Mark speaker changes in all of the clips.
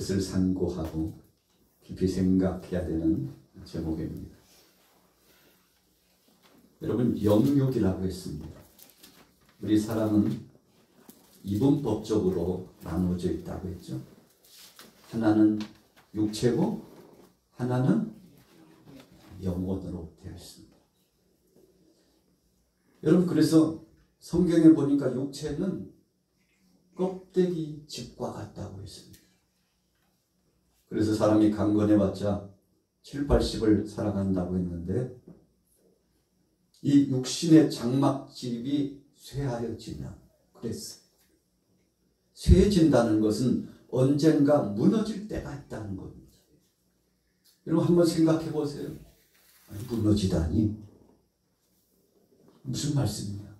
Speaker 1: 그것을 상고하고 깊이 생각해야 되는 제목입니다. 여러분, 영육이라고 했습니다. 우리 사람은 이분법적으로 나누어져 있다고 했죠. 하나는 육체고 하나는 영혼으로 되어 있습니다. 여러분, 그래서 성경에 보니까 육체는 껍데기 집과 같다고 했습니다. 그래서 사람이 강건해봤자 7, 80을 살아간다고 했는데 이 육신의 장막집이 쇠하여지면 그랬어요. 쇠해진다는 것은 언젠가 무너질 때가 있다는 겁니다. 여러분 한번 생각해 보세요. 아니, 무너지다니 무슨 말씀이냐?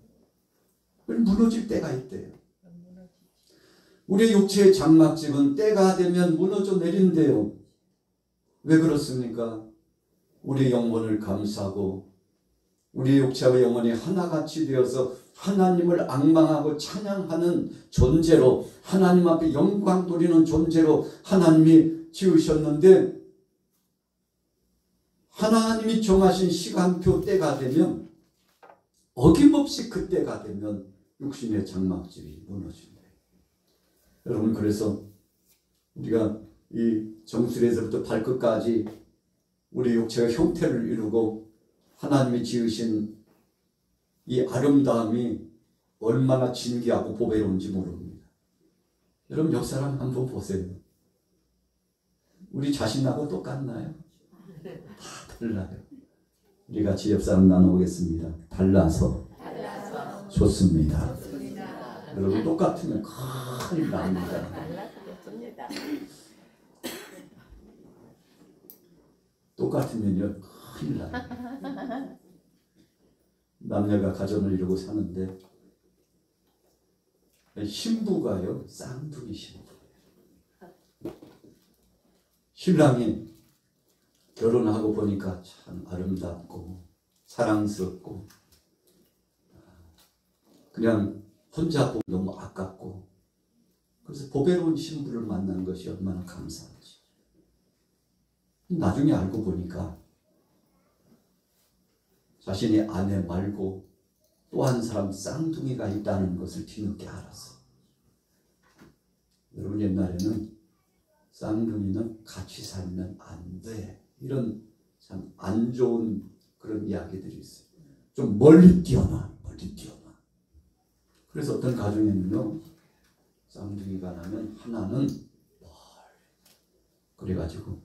Speaker 1: 무너질 때가 있대요. 우리 육체의 장막집은 때가 되면 무너져 내린대요. 왜 그렇습니까? 우리 영혼을 감싸고 우리 육체와 영혼이 하나같이 되어서 하나님을 앙망하고 찬양하는 존재로, 하나님 앞에 영광 돌리는 존재로 하나님이 지으셨는데, 하나님이 정하신 시간표 때가 되면, 어김없이 그 때가 되면 육신의 장막집이 무너진다. 여러분, 그래서 우리가 이 정수리에서부터 발끝까지 우리 육체가 형태를 이루고 하나님이 지으신 이 아름다움이 얼마나 진귀하고 보배로운지 모릅니다. 여러분, 옆 사람 한번 보세요. 우리 자신하고 똑같나요? 다 달라요. 우리 같이 옆 사람 나눠보겠습니다. 달라서 좋습니다. 여러분, 똑같으면 큰일 납니다. 똑같으면요 큰일 나요. 남녀가 가정을 이루고 사는데 신부가요 쌍둥이 신부. 신랑이 결혼하고 보니까 참 아름답고 사랑스럽고 그냥 혼자 보기 너무 아깝고, 그래서 보배로운 신부를 만난 것이 얼마나 감사한지. 나중에 알고 보니까 자신의 아내 말고 또 한 사람 쌍둥이가 있다는 것을 뒤늦게 알았어. 여러분, 옛날에는 쌍둥이는 같이 살면 안 돼, 이런 참 안 좋은 그런 이야기들이 있어요. 좀 멀리 뛰어나. 그래서 어떤 가정에는요 쌍둥이가 나면 하나는 그래가지고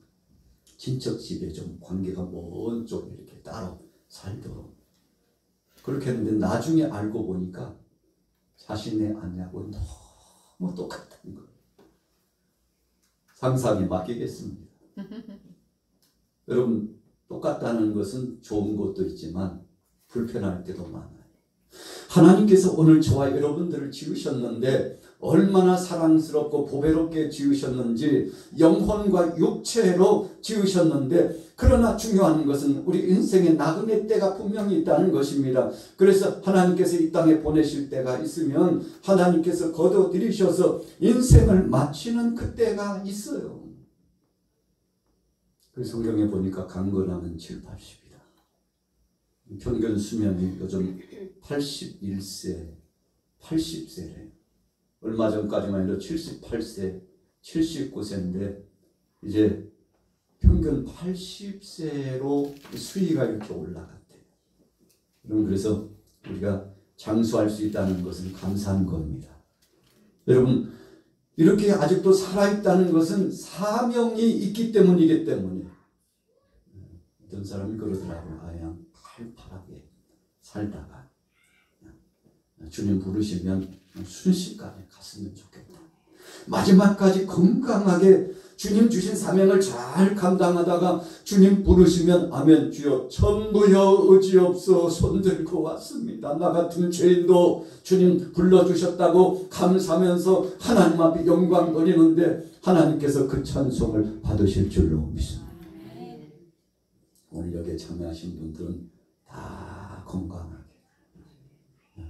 Speaker 1: 친척 집에 좀 관계가 먼 쪽에 이렇게 따로 살도록 그렇게 했는데, 나중에 알고 보니까 자신의 아내하고 너무 똑같다는 거예요. 상상에 맡기겠습니다. 여러분, 똑같다는 것은 좋은 것도 있지만 불편할 때도 많아요. 하나님께서 오늘 저와 여러분들을 지으셨는데 얼마나 사랑스럽고 보배롭게 지으셨는지, 영혼과 육체로 지으셨는데, 그러나 중요한 것은 우리 인생의 나그네 때가 분명히 있다는 것입니다. 그래서 하나님께서 이 땅에 보내실 때가 있으면 하나님께서 거둬들이셔서 인생을 마치는 그때가 있어요. 그 성경에 보니까 강건하면 7, 80이다. 평균 수명이 요즘 81세, 80세래. 얼마 전까지만 해도 78세, 79세인데 이제 평균 80세로 수위가 이렇게 올라갔대요. 그래서 우리가 장수할 수 있다는 것은 감사한 겁니다. 여러분, 이렇게 아직도 살아있다는 것은 사명이 있기 때문이기 때문에, 어떤 사람이 그러더라고요. 그냥 팔팔하게 살다가 주님 부르시면 순식간에 갔으면 좋겠다. 마지막까지 건강하게 주님 주신 사명을 잘 감당하다가 주님 부르시면 아멘 주여 전부여 의지없어 손들고 왔습니다. 나 같은 죄인도 주님 불러주셨다고 감사하면서 하나님 앞에 영광 돌리는데 하나님께서 그 찬송을 받으실 줄로 믿습니다. 오늘 여기에 참여하신 분들은 다 건강하게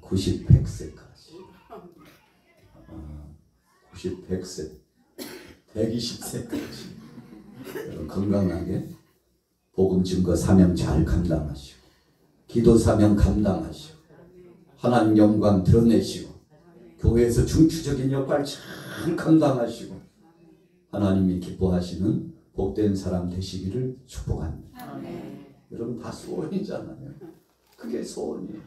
Speaker 1: 90, 100세까지 90, 100세 120세까지 건강하게 복음 증거 사명 잘 감당하시고 기도 사명 감당하시고 하나님 영광 드러내시고 교회에서 중추적인 역할 잘 감당하시고 하나님이 기뻐하시는 복된 사람 되시기를 축복합니다. 여러분 다 소원이잖아요. 그게 소원이에요.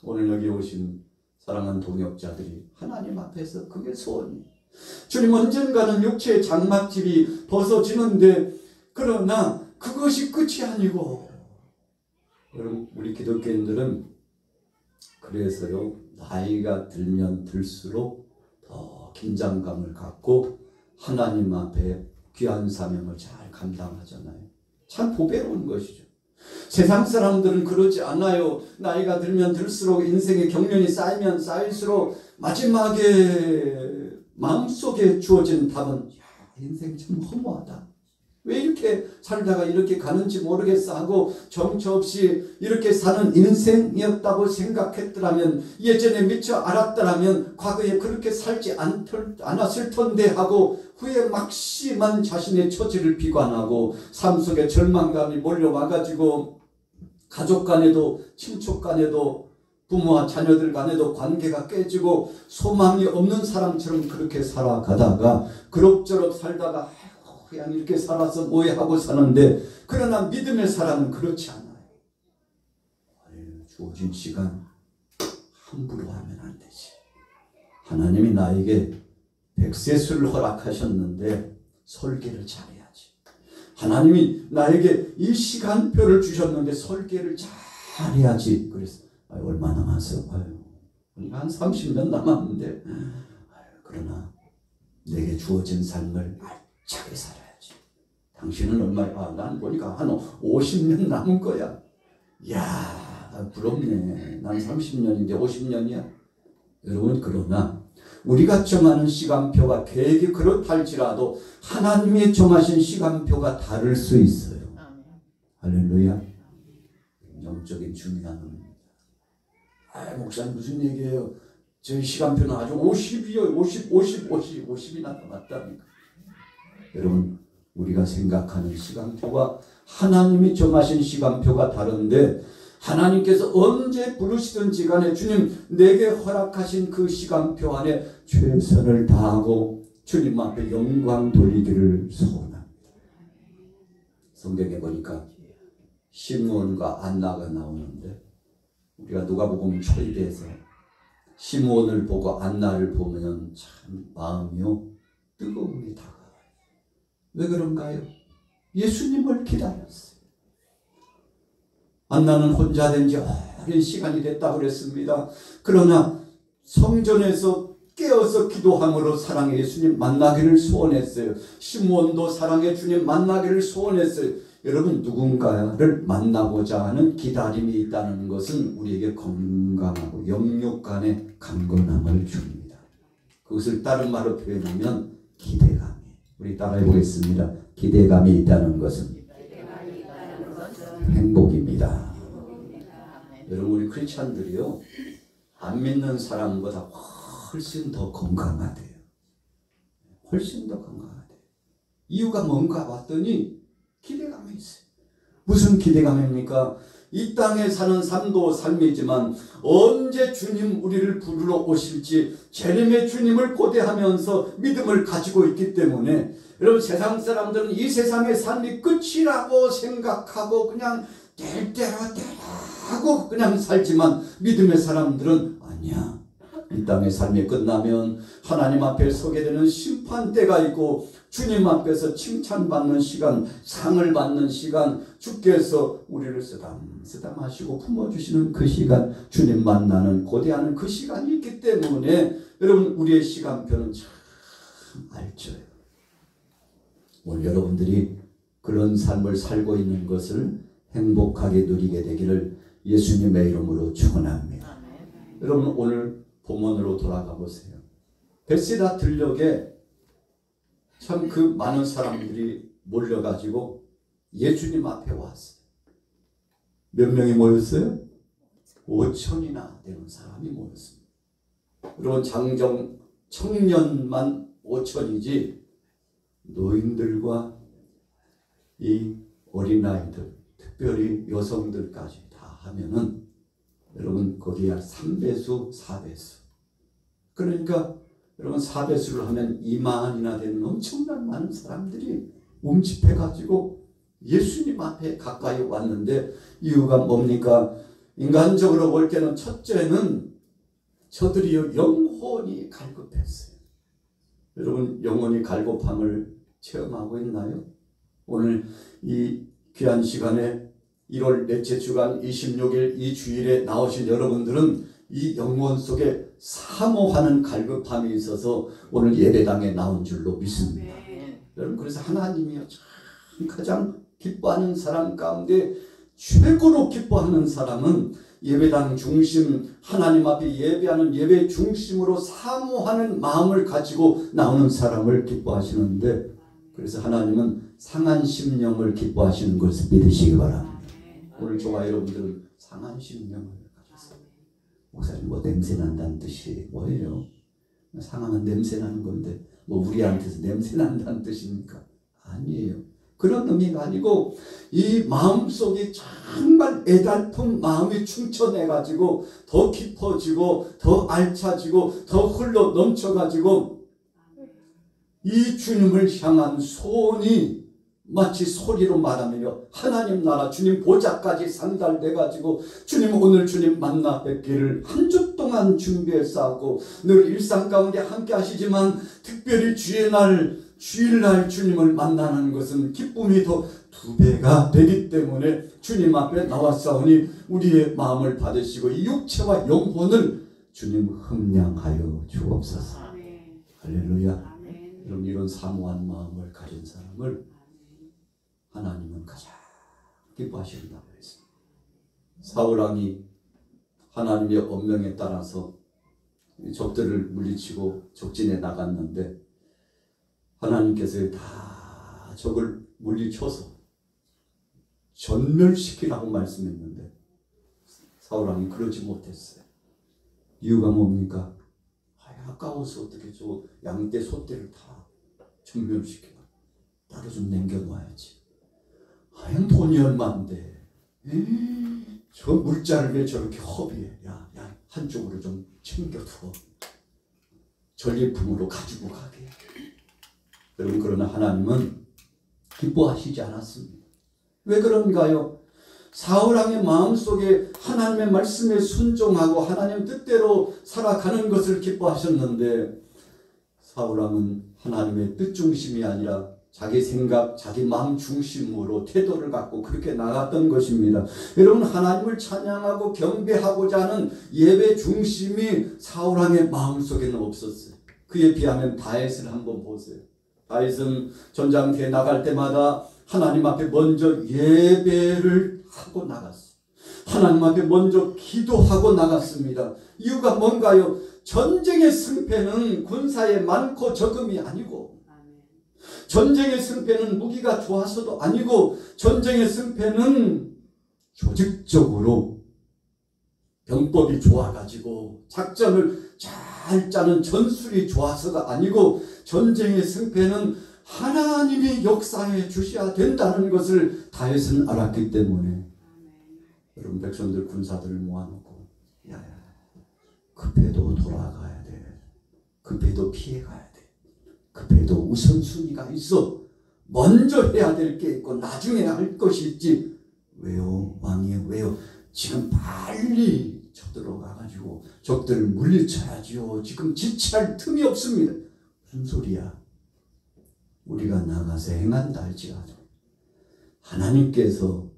Speaker 1: 오늘 여기 오신 사랑하는 동역자들이 하나님 앞에서 그게 소원이에요. 주님 언젠가는 육체의 장막집이 벗어지는데 그러나 그것이 끝이 아니고 여러분 우리 기독교인들은 그래서요 나이가 들면 들수록 더 긴장감을 갖고 하나님 앞에 귀한 사명을 잘 감당하잖아요. 참 보배로운 것이죠. 세상 사람들은 그러지 않아요. 나이가 들면 들수록 인생의 경륜이 쌓이면 쌓일수록 마지막에 마음속에 주어진 답은 인생 참 허무하다. 왜 이렇게 살다가 이렇게 가는지 모르겠어 하고 정처 없이 이렇게 사는 인생이었다고 생각했더라면 예전에 미처 알았더라면 과거에 그렇게 살지 않았을 텐데 하고 후에 막심한 자신의 처지를 비관하고 삶 속에 절망감이 몰려와가지고 가족 간에도 친척 간에도 부모와 자녀들 간에도 관계가 깨지고 소망이 없는 사람처럼 그렇게 살아가다가 그럭저럭 살다가 그냥 이렇게 살아서 뭐해 하고 사는데 그러나 믿음의 사람은 그렇지 않아요. 주어진 시간 함부로 하면 안 되지. 하나님이 나에게 백세수를 허락하셨는데 설계를 잘해야지. 하나님이 나에게 이 시간표를 주셨는데 설계를 잘해야지. 그래서 얼마 남았어? 한 30년 남았는데 그러나 내게 주어진 삶을 알차게 살아야지. 당신은 얼마야? 난 보니까 한 50년 남은 거야. 이야 부럽네. 난 30년인데 50년이야. 여러분 그러나 우리가 정하는 시간표가 계획이 그렇할지라도 하나님이 정하신 시간표가 다를 수 있어요. 할렐루야. 영적인 중요한 의미입니다. 목사님 무슨 얘기예요? 저희 시간표는 아주 50이요. 50이나 남았다니까. 여러분 우리가 생각하는 시간표가 하나님이 정하신 시간표가 다른데 하나님께서 언제 부르시든지 간에 주님 내게 허락하신 그 시간표 안에 최선을 다하고 주님 앞에 영광 돌리기를 소원합니다. 성경에 보니까 시므온과 안나가 나오는데 우리가 누가복음 초입에서 시므온을 보고 안나를 보면 참 마음이요 뜨거움이 다가와요. 왜 그런가요? 예수님을 기다렸어요. 안나는 혼자 된 지 오랜 시간이 됐다고 그랬습니다. 그러나 성전에서 깨어서 기도함으로 사랑의 예수님 만나기를 소원했어요. 시므온도 사랑의 주님 만나기를 소원했어요. 여러분 누군가를 만나고자 하는 기다림이 있다는 것은 우리에게 건강하고 영육 간의 강건함을 줍니다. 그것을 다른 말로 표현하면 기대감이. 우리 따라해 보겠습니다. 기대감이 있다는 것은 행복입니다. 여러분 우리 크리스찬들이요 안 믿는 사람보다 훨씬 더 건강하대요. 훨씬 더 건강하대요. 이유가 뭔가 봤더니 기대감이 있어요. 무슨 기대감입니까? 이 땅에 사는 삶도 삶이지만 언제 주님 우리를 부르러 오실지 재림의 주님을 고대하면서 믿음을 가지고 있기 때문에 여러분 세상 사람들은 이 세상의 삶이 끝이라고 생각하고 그냥 될 대로 하고 그냥 살지만 믿음의 사람들은 아니야. 이 땅의 삶이 끝나면 하나님 앞에 서게 되는 심판대가 있고 주님 앞에서 칭찬받는 시간, 상을 받는 시간, 주께서 우리를 쓰담쓰담 하시고 품어주시는 그 시간, 주님 만나는 고대하는 그 시간이 있기 때문에 여러분 우리의 시간표는 참 알죠. 오늘 여러분들이 그런 삶을 살고 있는 것을 행복하게 누리게 되기를 예수님의 이름으로 축원합니다. 여러분 오늘 본문으로 돌아가 보세요. 벳세다 들녘에 참 그 많은 사람들이 몰려가지고 예수님 앞에 왔어요. 몇 명이 모였어요? 5천이나 되는 사람이 모였습니다. 여러분 장정 청년만 5천이지 노인들과 이 어린아이들, 특별히 여성들까지 다 하면은 여러분 거기에 3배수, 4배수. 그러니까 여러분 4배수를 하면 2만이나 되는 엄청난 많은 사람들이 움집해가지고 예수님 앞에 가까이 왔는데 이유가 뭡니까? 인간적으로 볼 때는 첫째는 저들이요 영혼이 갈급했어요. 여러분 영혼이 갈급함을 체험하고 있나요? 오늘 이 귀한 시간에 1월 넷째 주간 26일 이 주일에 나오신 여러분들은 이 영혼 속에 사모하는 갈급함이 있어서 오늘 예배당에 나온 줄로 믿습니다. 여러분 그래서 하나님이요 참 가장 기뻐하는 사람 가운데 최고로 기뻐하는 사람은 예배당 중심, 하나님 앞에 예배하는 예배 중심으로 사모하는 마음을 가지고 나오는 사람을 기뻐하시는데, 그래서 하나님은 상한 심령을 기뻐하시는 것을 믿으시기 바랍니다. 오늘 저와 여러분들은 상한 심령을 가졌어요. 목사님 뭐 냄새 난다는 뜻이 뭐예요? 상하면 냄새 나는 건데 뭐 우리한테서 냄새 난다는 뜻입니까? 아니에요. 그런 의미가 아니고 이 마음속이 정말 애달픈 마음이 충천해가지고 더 깊어지고 더 알차지고 더 흘러 넘쳐가지고 이 주님을 향한 소원이 마치 소리로 말하며 하나님 나라 주님 보좌까지 상달돼가지고 주님 오늘 주님 만나 뵙기를 한 주 동안 준비했사오고 늘 일상 가운데 함께 하시지만 특별히 주일날 주님을 만나는 것은 기쁨이 더 2배가 되기 때문에 주님 앞에 나왔사오니 우리의 마음을 받으시고 이 육체와 영혼을 주님 흠량하여 주옵소서. 할렐루야. 여러분 이런 사모한 마음을 가진 사람을 하나님은 가장 기뻐하신다고 했습니다. 사울왕이 하나님의 엄명에 따라서 적들을 물리치고 적진에 나갔는데 하나님께서 다 적을 물리쳐서 전멸시키라고 말씀했는데 사울왕이 그러지 못했어요. 이유가 뭡니까? 아까워서 어떻게 저 양떼 소떼를 다 전멸시키나 따로 좀 남겨놔야지. 하얀 돈이 얼마인데 저 물자를 왜 저렇게 허비해. 야 한쪽으로 좀 챙겨두어 전리품으로 가지고 가게. 여러분 그러나 하나님은 기뻐하시지 않았습니다. 왜 그런가요? 사울왕의 마음속에 하나님의 말씀에 순종하고 하나님 뜻대로 살아가는 것을 기뻐하셨는데 사울왕은 하나님의 뜻 중심이 아니라 자기 생각, 자기 마음 중심으로 태도를 갖고 그렇게 나갔던 것입니다. 여러분 하나님을 찬양하고 경배하고자 하는 예배 중심이 사울왕의 마음속에는 없었어요. 그에 비하면 다윗을 한번 보세요. 다윗은 전장터에 나갈 때마다 하나님 앞에 먼저 예배를 하고 나갔어요. 하나님 앞에 먼저 기도하고 나갔습니다. 이유가 뭔가요? 전쟁의 승패는 군사의 많고 적음이 아니고 전쟁의 승패는 무기가 좋아서도 아니고 전쟁의 승패는 조직적으로 병법이 좋아가지고 작전을 잘 짜는 전술이 좋아서가 아니고 전쟁의 승패는 하나님이 역사해 주셔야 된다는 것을 다윗은 알았기 때문에 여러분 백성들 군사들을 모아놓고 야야 급해도 돌아가야 돼. 급해도 피해가야 돼. 급해도 우선순위가 있어. 먼저 해야 될 게 있고 나중에 할 것이 있지. 왜요? 왕이요? 왜요? 지금 빨리 쳐들어가가지고 적들을 물리쳐야지요. 지금 지체할 틈이 없습니다. 무슨 소리야? 우리가 나가서 행한다 할지라도 하나님께서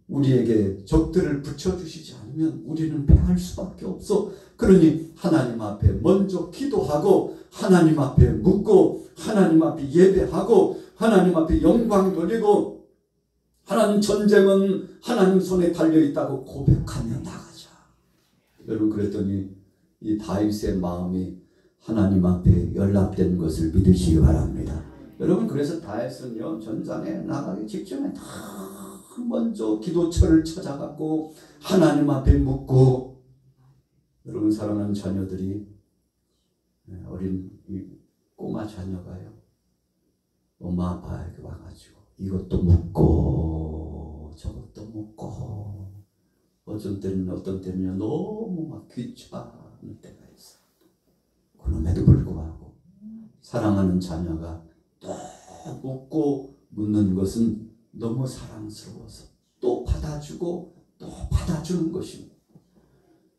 Speaker 1: 우리에게 적들을 붙여주시지 않으면 우리는 패할 수밖에 없어. 그러니 하나님 앞에 먼저 기도하고 하나님 앞에 묻고 하나님 앞에 예배하고 하나님 앞에 영광 돌리고 하나님 전쟁은 하나님 손에 달려있다고 고백하며 나가자. 여러분 그랬더니 이 다윗의 마음이 하나님 앞에 연락된 것을 믿으시기 바랍니다. 여러분 그래서 다윗은요 전장에 나가기 직전에 다 먼저 기도처를 찾아갔고 하나님 앞에 묻고 여러분 사랑하는 자녀들이 어린 이 꼬마 자녀가요 엄마 아빠에게 와가지고 이것도 먹고 저것도 먹고 어떤 때는 너무 막 귀찮은 때가 있어. 그럼에도 불구하고 사랑하는 자녀가 또 묻고 묻는 것은 너무 사랑스러워서 또 받아주고 또 받아주는 것입니다.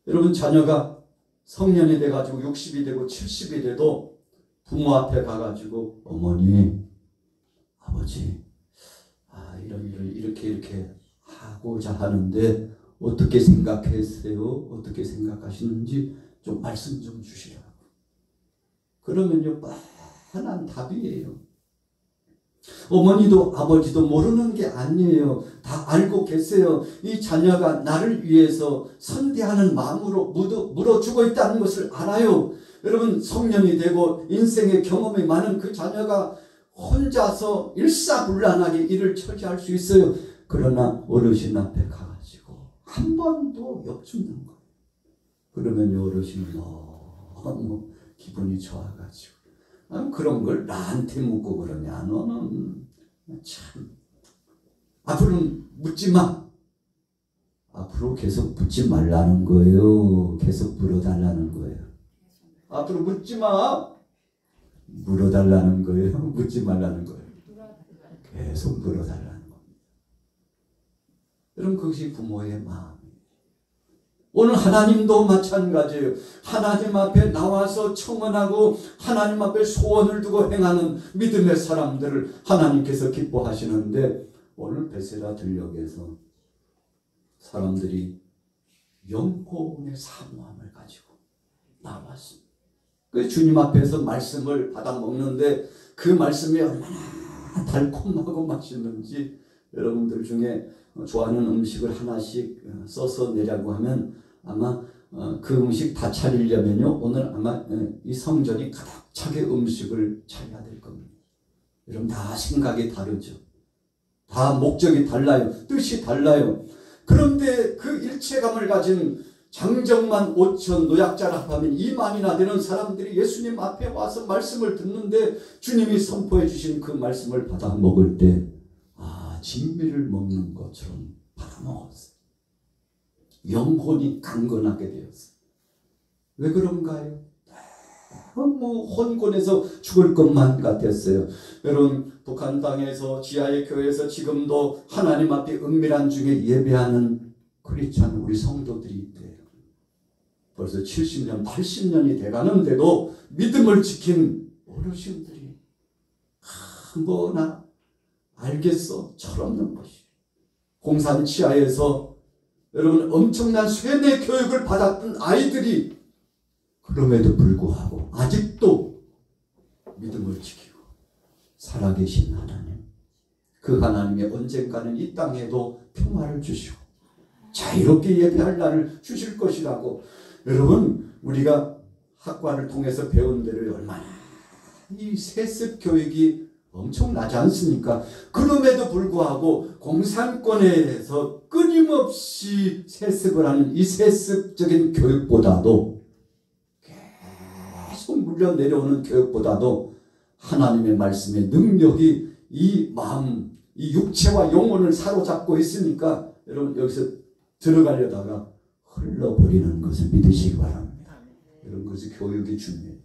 Speaker 1: 여러분, 자녀가 성년이 돼가지고 60이 되고 70이 돼도 부모 앞에 가가지고 어머니, 아버지, 이런 일을 이렇게 하고자 하는데 어떻게 생각하세요? 어떻게 생각하시는지 좀 말씀 좀 주시라고. 그러면요, 뻔한 답이에요. 어머니도 아버지도 모르는 게 아니에요. 다 알고 계세요. 이 자녀가 나를 위해서 선대하는 마음으로 물어주고 있다는 것을 알아요. 여러분, 성년이 되고 인생의 경험이 많은 그 자녀가 혼자서 일사불란하게 일을 처리할 수 있어요. 그러나 어르신 앞에 가가지고 한 번도 엿주는 거예요. 그러면 어르신은 너무 기분이 좋아가지고 그런 걸 나한테 묻고 그러냐. 너는 참. 앞으로는 묻지 마. 앞으로 계속 묻지 말라는 거예요. 계속 물어달라는 거예요. 앞으로 묻지 마. 물어달라는 거예요. 묻지 말라는 거예요. 계속 물어달라는 겁니다. 여러분, 그것이 부모의 마음이에요. 오늘 하나님도 마찬가지예요. 하나님 앞에 나와서 청원하고 하나님 앞에 소원을 두고 행하는 믿음의 사람들을 하나님께서 기뻐하시는데, 오늘 베세다 들녘에서 사람들이 영혼의 사모함을 가지고 나왔습니다. 그 주님 앞에서 말씀을 받아 먹는데 그 말씀이 얼마나 달콤하고 맛있는지, 여러분들 중에 좋아하는 음식을 하나씩 써서 내라고 하면 아마 그 음식 다 차리려면요, 오늘 아마 이 성전이 가득 차게 음식을 차려야 될 겁니다. 여러분, 다 생각이 다르죠. 다 목적이 달라요. 뜻이 달라요. 그런데 그 일체감을 가진 장정만 5천, 노약자를 합하면 2만이나 되는 사람들이 예수님 앞에 와서 말씀을 듣는데, 주님이 선포해 주신 그 말씀을 받아 먹을 때 진미를 먹는 것처럼 받아 먹었어요. 영혼이 강건하게 되었어요. 왜 그런가요? 너무 혼곤해서 죽을 것만 같았어요. 여러분, 북한 땅에서 지하의 교회에서 지금도 하나님 앞에 은밀한 중에 예배하는 크리스찬 우리 성도들이 있대요. 벌써 70년, 80년이 돼가는데도 믿음을 지킨 어르신들이 뭐나 알겠어? 철없는 것이. 공산 치하에서 여러분 엄청난 쇠뇌 교육을 받았던 아이들이 그럼에도 불구하고 아직도 믿음을 지키고 살아계신 하나님, 그 하나님이 언젠가는 이 땅에도 평화를 주시고 자유롭게 예배할 날을 주실 것이라고. 여러분, 우리가 학과를 통해서 배운 대로 얼마나 이 세습 교육이 엄청나지 않습니까? 그럼에도 불구하고 공산권에서 끊임없이 세습을 하는 이 세습적인 교육보다도, 계속 물려 내려오는 교육보다도 하나님의 말씀의 능력이 이 마음, 이 육체와 영혼을 사로잡고 있으니까 여러분, 여기서 들어가려다가 흘러버리는 것을 믿으시기 바랍니다. 이런 것이 교육이 중요해요.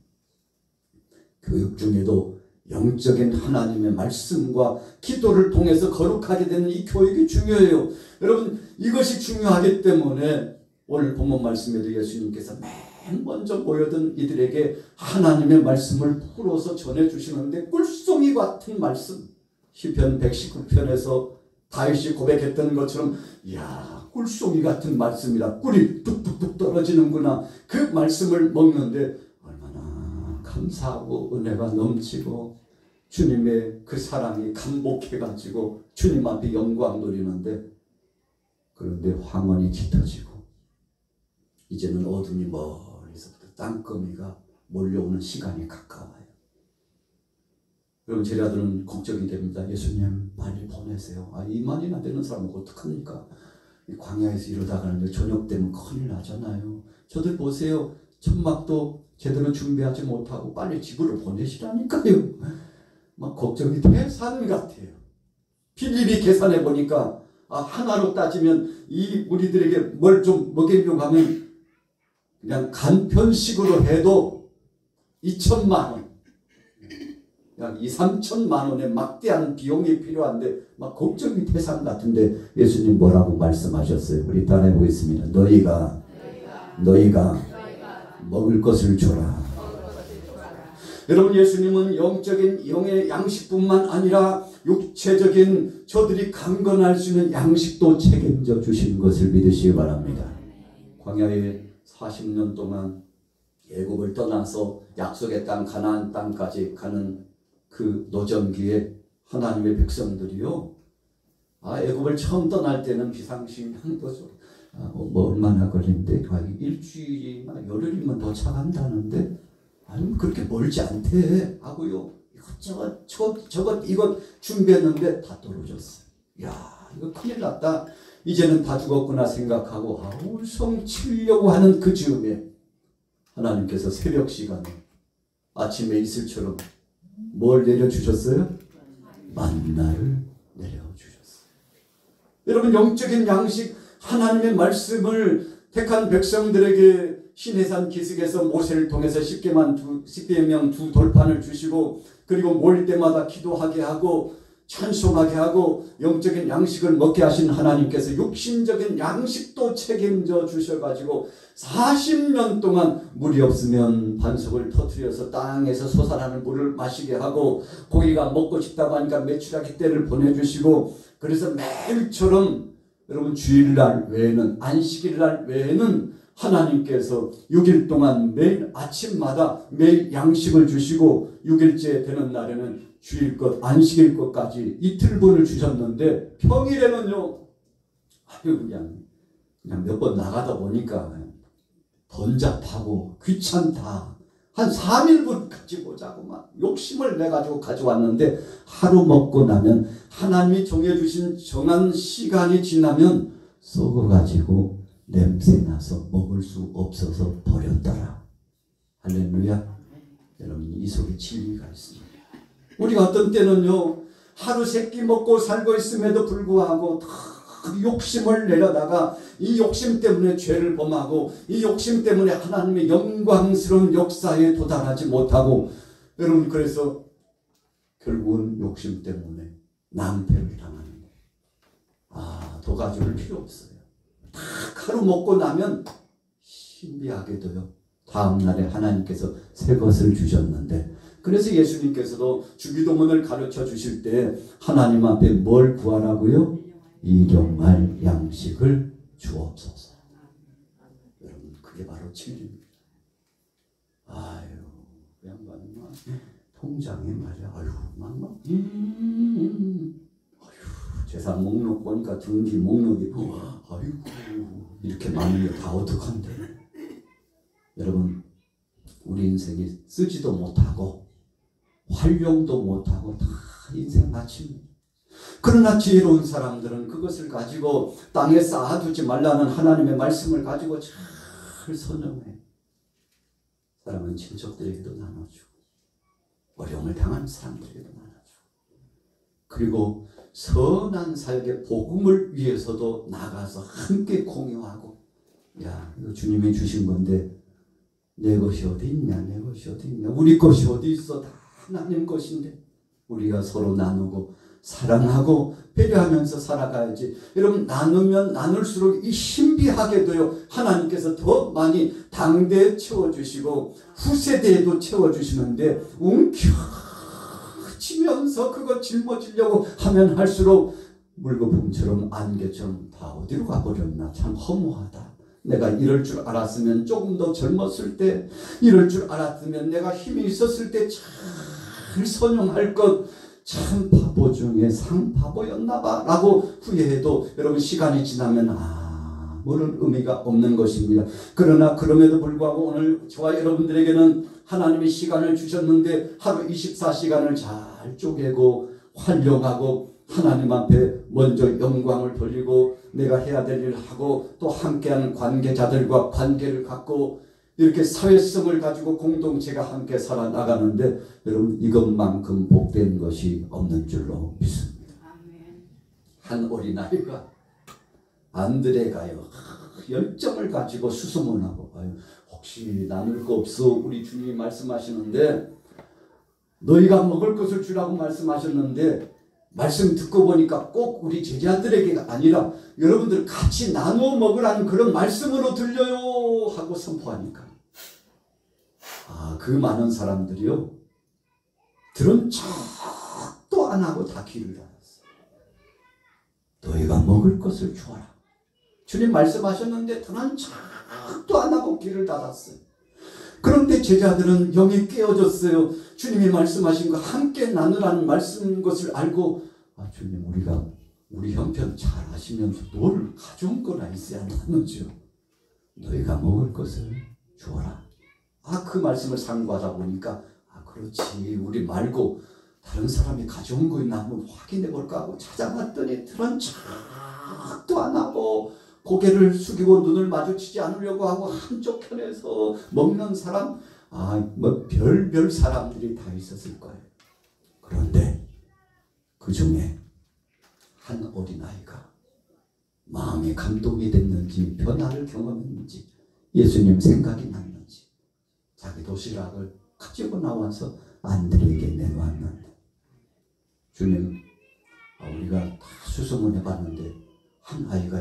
Speaker 1: 교육 중에도 영적인 하나님의 말씀과 기도를 통해서 거룩하게 되는 이 교육이 중요해요. 여러분, 이것이 중요하기 때문에 오늘 본문 말씀에도 예수님께서 맨 먼저 모여든 이들에게 하나님의 말씀을 풀어서 전해주시는데, 꿀송이 같은 말씀, 시편 119편에서 다윗이 고백했던 것처럼, 이야, 꿀송이 같은 말씀이다. 꿀이 뚝뚝뚝 떨어지는구나. 그 말씀을 먹는데 얼마나 감사하고 은혜가 넘치고 주님의 그 사랑이 감복해가지고 주님 앞에 영광 돌리는데, 그런데 황혼이 짙어지고 이제는 어둠이 멀리서부터 땅거미가 몰려오는 시간이 가까워요. 여러분, 제자들은 걱정이 됩니다. 예수님 빨리 보내세요. 2만이나 되는 사람은 어떡합니까? 이 광야에서 이러다가는 저녁 되면 큰일 나잖아요. 저들 보세요. 천막도 제대로 준비하지 못하고 빨리 집으로 보내시라니까요. 막 걱정이 돼 산 같아요. 필립이 계산해 보니까 하나로 따지면 이 우리들에게 뭘 좀 먹이려고 하면 그냥 간편식으로 해도 2천만 원, 약 2, 3천만 원의 막대한 비용이 필요한데 막 걱정이 태산 같은데 예수님 뭐라고 말씀하셨어요? 우리 따라해 보겠습니다. 너희가 먹을 것을 줘라. 여러분, 예수님은 영적인 영의 양식뿐만 아니라 육체적인 저들이 강건할 수 있는 양식도 책임져 주신 것을 믿으시기 바랍니다. 광야에 40년 동안 애굽을 떠나서 약속의 땅 가나안 땅까지 가는 그 노정기에 하나님의 백성들이요, 애굽을 처음 떠날 때는 비상식량도 뭐 얼마나 걸리는데 일주일이나 열흘이면 도착한다는데 아니 그렇게 멀지 않대 하고요, 이것저것 이것 준비했는데 다 떨어졌어요. 야, 이거 큰일 났다, 이제는 다 죽었구나 생각하고 울성 치려고 하는 그 즈음에 하나님께서 새벽 시간에 아침에 이슬처럼 뭘 내려주셨어요? 만나를 내려주셨어요. 여러분, 영적인 양식, 하나님의 말씀을 택한 백성들에게 시내산 기슭에서 모세를 통해서 10계명 두 돌판을 주시고, 그리고 모일 때마다 기도하게 하고 찬송하게 하고 영적인 양식을 먹게 하신 하나님께서 육신적인 양식도 책임져 주셔가지고 40년 동안 물이 없으면 반석을 터뜨려서 땅에서 솟아나는 물을 마시게 하고, 고기가 먹고 싶다고 하니까 메추라기 떼를 보내주시고, 그래서 매일처럼 여러분 주일날 외에는, 안식일날 외에는 하나님께서 6일 동안 매일 아침마다 매일 양식을 주시고 6일째 되는 날에는 주일 것, 안식일 것까지 이틀분을 주셨는데, 평일에는요, 그냥 몇 번 나가다 보니까 번잡하고 귀찮다, 한 3일분 가지고 자고 막 욕심을 내가지고 가져왔는데, 하루 먹고 나면 하나님이 정해주신 정한 시간이 지나면 썩어가지고 냄새나서 먹을 수 없어서 버렸더라. 할렐루야. 여러분, 이 속에 진리가 있습니다. 우리가 어떤 때는요, 하루 세끼 먹고 살고 있음에도 불구하고 다 욕심을 내려다가 이 욕심 때문에 죄를 범하고, 이 욕심 때문에 하나님의 영광스러운 역사에 도달하지 못하고, 여러분, 그래서 결국은 욕심 때문에 낭패를 당하는데, 더 가져올 필요 없어요. 딱 하루 먹고 나면 신비하게도요, 다음날에 하나님께서 새 것을 주셨는데, 그래서 예수님께서도 주기도문을 가르쳐 주실 때 하나님 앞에 뭘 구하라고요? 일용할 양식을 주옵소서. 여러분, 그게 바로 진리입니다. 아유, 그 양반이 막 통장에 말이야, 재산 목록 보니까 등기 목록이 이렇게 많은 게 다 어떡한데. 여러분, 우리 인생이 쓰지도 못하고 활용도 못하고 다 인생 마칩니다. 그러나 지혜로운 사람들은 그것을 가지고 땅에 쌓아두지 말라는 하나님의 말씀을 가지고 잘 선정해. 사랑하는 친척들에게도 나눠주고, 어려움을 당하는 사람들에게도 나눠주고, 그리고 선한 사역의 복음을 위해서도 나가서 함께 공유하고, 야, 이거 주님이 주신 건데 내 것이 어디 있냐, 내 것이 어디 있냐, 우리 것이 어디 있어, 다 하나님 것인데 우리가 서로 나누고 사랑하고 배려하면서 살아가야지. 여러분, 나누면 나눌수록 이 신비하게도요, 하나님께서 더 많이 당대에 채워주시고 후세대에도 채워주시는데, 움켜쥐면서 그거 짊어지려고 하면 할수록 물거품처럼 안개처럼 다 어디로 가버렸나, 참 허무하다. 내가 이럴 줄 알았으면, 조금 더 젊었을 때 이럴 줄 알았으면, 내가 힘이 있었을 때 잘 선용할 것, 참 바보 중에 상바보였나 봐 라고 후회해도 여러분, 시간이 지나면 아무런 의미가 없는 것입니다. 그러나 그럼에도 불구하고 오늘 저와 여러분들에게는 하나님이 시간을 주셨는데, 하루 24시간을 잘 쪼개고 활용하고 하나님 앞에 먼저 영광을 돌리고 내가 해야 될 일을 하고, 또 함께하는 관계자들과 관계를 갖고, 이렇게 사회성을 가지고 공동체가 함께 살아나가는데 여러분 이것만큼 복된 것이 없는 줄로 믿습니다. 한 어린아이가 안드레가요 열정을 가지고 수소문하고 혹시 나눌 거 없어? 우리 주님이 말씀하시는데 너희가 먹을 것을 주라고 말씀하셨는데 말씀 듣고 보니까 꼭 우리 제자들에게가 아니라 여러분들 같이 나누어 먹으라는 그런 말씀으로 들려요 하고 선포하니까 그 많은 사람들이요 들은 척도 안 하고 다 귀를 닫았어요. 너희가 먹을 것을 주어라. 주님 말씀하셨는데 들은 척도 안 하고 귀를 닫았어요. 그런데 제자들은 영이 깨어졌어요. 주님이 말씀하신 거 함께 나누라는 말씀인 것을 알고 주님 우리가 우리 형편 잘 아시면서 뭘 가져온 거나 있어야 나누죠. 너희가 먹을 것을 주어라. 그 말씀을 상고하다 보니까 그렇지 우리 말고 다른 사람이 가져온 거 있나 한번 확인해 볼까 하고 찾아봤더니 들은 척도 안 하고 고개를 숙이고 눈을 마주치지 않으려고 하고 한쪽 편에서 먹는 사람 뭐 별별 사람들이 다 있었을 거예요. 그런데 그 중에 한 어린아이가 마음에 감동이 됐는지 변화를 경험했는지 예수님 생각이 났는지 자기 도시락을 가지고 나와서 안드레에게 내놓았는데 주님 우리가 다 수소문해 봤는데 한 아이가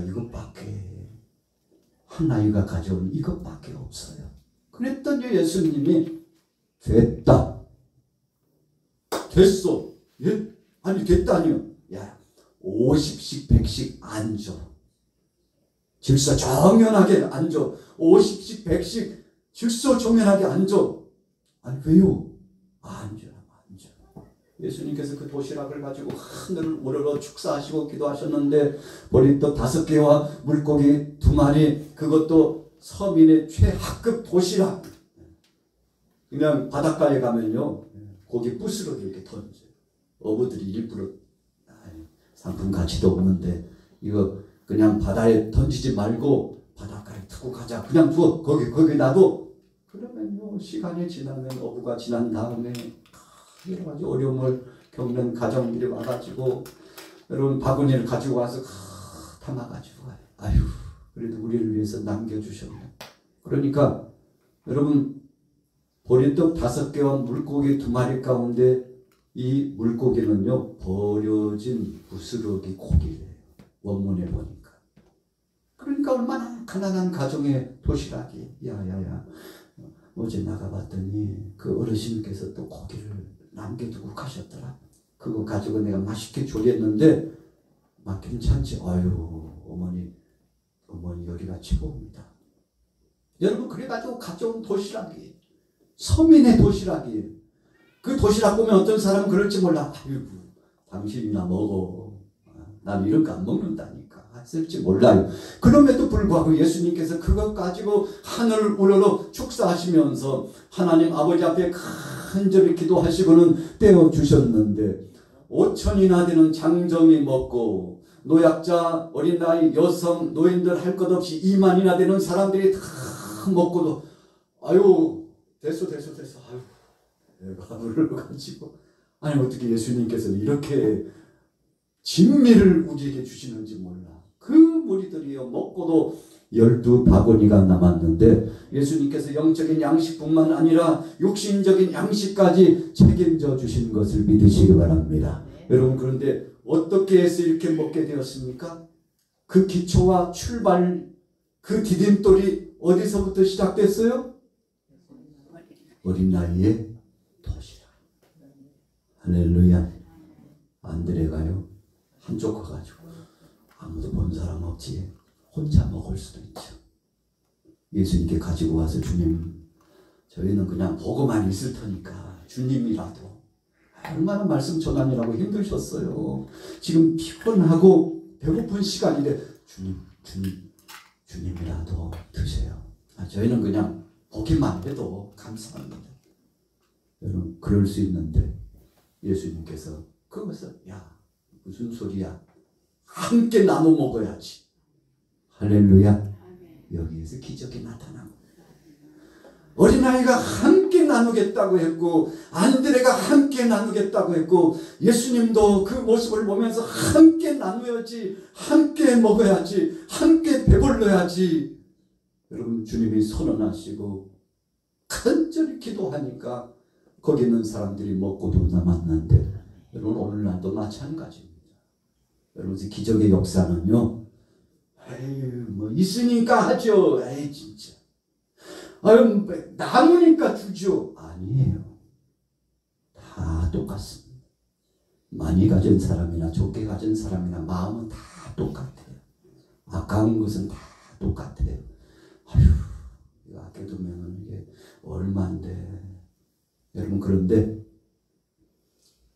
Speaker 1: 한 아이가 가져온 이것밖에 없어요. 그랬더니 예수님이 됐다. 됐어. 예? 아니 됐다니요. 야 50씩 100씩 안 줘. 질서 정연하게 안 줘. 50씩 100씩 질서 정연하게 안 줘. 아니 왜요? 안 줘. 예수님께서 그 도시락을 가지고 하늘을 우러러 축사하시고 기도하셨는데 보리떡 5개와 물고기 2마리 그것도 서민의 최하급 도시락 그냥 바닷가에 가면요 고기 부스러기 이렇게 던져요. 어부들이 일부러 상품 가치도 없는데 이거 그냥 바다에 던지지 말고 바닷가에 두고 가자. 그냥 두어 거기 놔둬. 그러면요 시간이 지나면 어부가 지난 다음에 여러 가지 어려움을 겪는 가정들이 와가지고 여러분 바구니를 가지고 와서 담아가지고 와요. 그래도 우리를 위해서 남겨주셨네. 그러니까 여러분 보리떡 5개와 물고기 2마리 가운데 이 물고기는요 버려진 부스러기 고기래요. 원문에 보니까. 그러니까 얼마나 가난한 가정의 도시락이 야야야 어제 나가봤더니 그 어르신께서 또 고기를 남겨두고 가셨더라. 그거 가지고 내가 맛있게 조리했는데 막 괜찮지? 어머니 요리가 최고입니다. 여러분 그래가지고 가져온 도시락이 서민의 도시락이에요. 그 도시락 보면 어떤 사람은 그럴지 몰라. 당신이나 먹어. 난 이런 거 안 먹는다니까. 쓸지 몰라요. 그럼에도 불구하고 예수님께서 그것 가지고 하늘을 우러러 축사하시면서 하나님 아버지 앞에 간절히 기도하시고는 떼어주셨는데 5천이나 되는 장정이 먹고 노약자, 어린아이, 여성, 노인들 할 것 없이 2만이나 되는 사람들이 다 먹고도 됐어. 내가 물을 가지고 어떻게 예수님께서는 이렇게 진미를 우리에게 주시는지 몰라. 그 무리들이요 먹고도 12바구니가 남았는데 예수님께서 영적인 양식뿐만 아니라 육신적인 양식까지 책임져 주신 것을 믿으시기 바랍니다. 여러분 그런데 어떻게 해서 이렇게 먹게 되었습니까? 그 기초와 출발 그 디딤돌이 어디서부터 시작됐어요? 어린 나이에 도시락. 할렐루야. 안드레가요 한쪽 가가지고 아무도 본 사람 없지 혼자 먹을 수도 있죠. 예수님께 가지고 와서 주님 저희는 그냥 보고만 있을 테니까 주님이라도 얼마나 말씀 전하느라고 힘드셨어요. 지금 피곤하고 배고픈 시간인데 주님이라도 드세요. 저희는 그냥 보기만 해도 감사합니다. 여러분 그럴 수 있는데 예수님께서 그것을 무슨 소리야 함께 나눠 먹어야지. 할렐루야. 여기에서 기적이 나타나고 어린아이가 함께 나누겠다고 했고 안드레가 함께 나누겠다고 했고 예수님도 그 모습을 보면서 함께 나누어야지, 함께 먹어야지, 함께 배불러야지. 여러분 주님이 선언하시고 간절히 기도하니까 거기 있는 사람들이 먹고도 남았는데 여러분 오늘날도 마찬가지입니다. 여러분 기적의 역사는요, 에이 뭐 있으니까 하죠. 에이 진짜. 아유 남으니까 주죠. 아니에요. 다 똑같습니다. 많이 가진 사람이나 적게 가진 사람이나 마음은 다 똑같아요. 아까운 것은 다 똑같아요. 아유 이거 아껴두면 이게 얼마인데. 여러분 그런데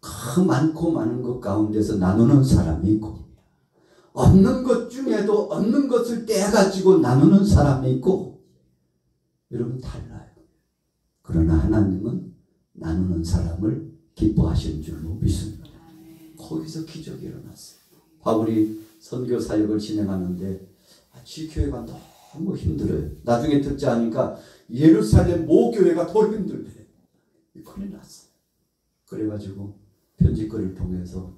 Speaker 1: 그 많고 많은 것 가운데서 나누는 사람이 있고 없는 것 중에도 없는 것을 떼가지고 나누는 사람이 있고 여러분 달라요. 그러나 하나님은 나누는 사람을 기뻐하시는 줄로 믿습니다. 거기서 기적이 일어났어요. 바울이 선교 사역을 진행하는데 지교회가 너무 힘들어요. 나중에 듣지 않으니까 예루살렘 모교회가 더 힘들대. 큰일 났어요. 그래가지고 편집글을 통해서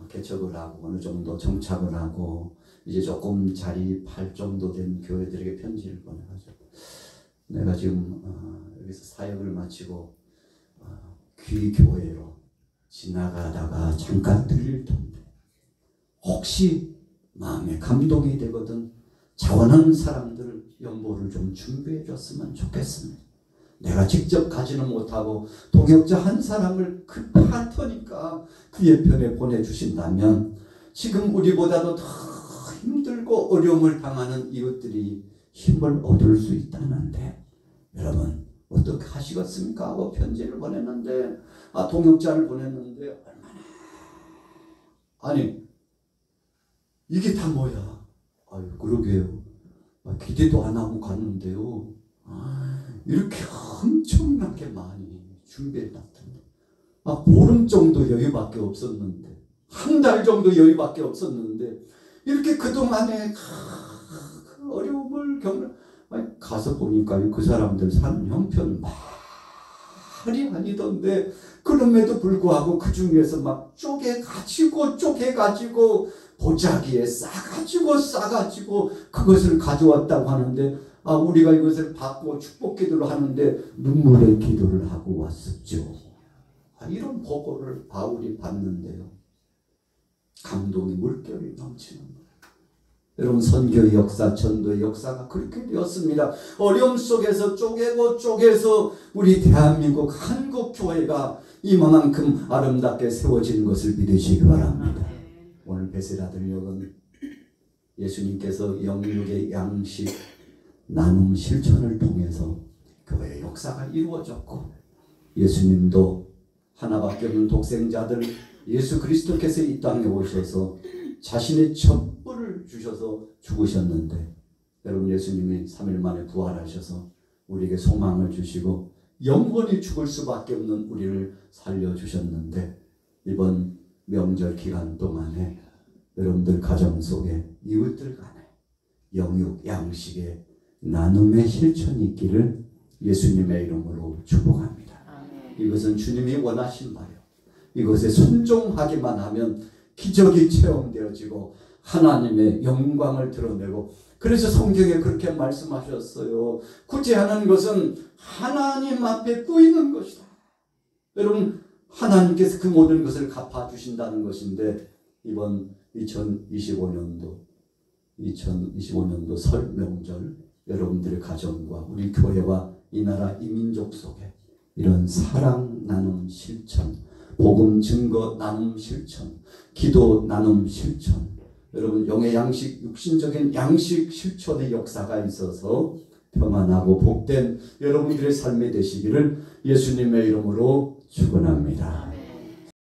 Speaker 1: 개척을 하고 어느 정도 정착을 하고 이제 조금 자립할 정도 된 교회들에게 편지를 보내가지고 내가 지금 여기서 사역을 마치고 귀교회로 지나가다가 잠깐 들릴 텐데 혹시 마음에 감동이 되거든 자원하는 사람들을 연보를 좀 준비해 줬으면 좋겠습니다. 내가 직접 가지는 못하고 동역자 한 사람을 급할 터니까 그의 편에 보내주신다면 지금 우리보다도 더 힘들고 어려움을 당하는 이웃들이 힘을 얻을 수 있다는데 여러분 어떻게 하시겠습니까? 하고 편지를 보냈는데 동역자를 보냈는데 얼마나 아니 이게 다 뭐야? 아유 그러게요. 기대도 안 하고 갔는데요. 이렇게 엄청나게 많이 준비해놨던데 보름 정도 여유밖에 없었는데 한 달 정도 여유밖에 없었는데 이렇게 그동안에 어려움을 가서 보니까 그 사람들 사는 형편 말이 아니던데 그럼에도 불구하고 그 중에서 막 쪼개가지고 보자기에 싸가지고 그것을 가져왔다고 하는데 우리가 이것을 받고 축복 기도를 하는데 눈물의 기도를 하고 왔었죠. 이런 보고를 바울이 받는데요. 감동이 물결이 넘치는 거예요. 여러분 선교의 역사, 전도의 역사가 그렇게 되었습니다. 어려움 속에서 쪼개서 우리 대한민국 한국교회가 이만큼 아름답게 세워진 것을 믿으시기 바랍니다. 오늘 베세라들역은 예수님께서 영육의 양식 나눔 실천을 통해서 교회의 역사가 이루어졌고 예수님도 하나밖에 없는 독생자들 예수 그리스도께서 이 땅에 오셔서 자신의 전부를 주셔서 죽으셨는데 여러분 예수님이 3일 만에 부활하셔서 우리에게 소망을 주시고 영원히 죽을 수밖에 없는 우리를 살려주셨는데 이번 명절 기간 동안에 여러분들 가정 속에 이웃들 간에 영육 양식의 나눔의 실천이 있기를 예수님의 이름으로 축복합니다. 이것은 주님이 원하신 바요. 이것에 순종하기만 하면 기적이 체험되어지고 하나님의 영광을 드러내고 그래서 성경에 그렇게 말씀하셨어요. 구제하는 것은 하나님 앞에 꾸이는 것이다. 여러분 하나님께서 그 모든 것을 갚아주신다는 것인데 이번 2025년도 설 명절 여러분들의 가정과 우리 교회와 이 나라 이 민족 속에 이런 사랑 나눔 실천, 복음 증거 나눔 실천, 기도 나눔 실천, 여러분 영의 양식, 육신적인 양식 실천의 역사가 있어서 평안하고 복된 여러분들의 삶이 되시기를 예수님의 이름으로 축원합니다.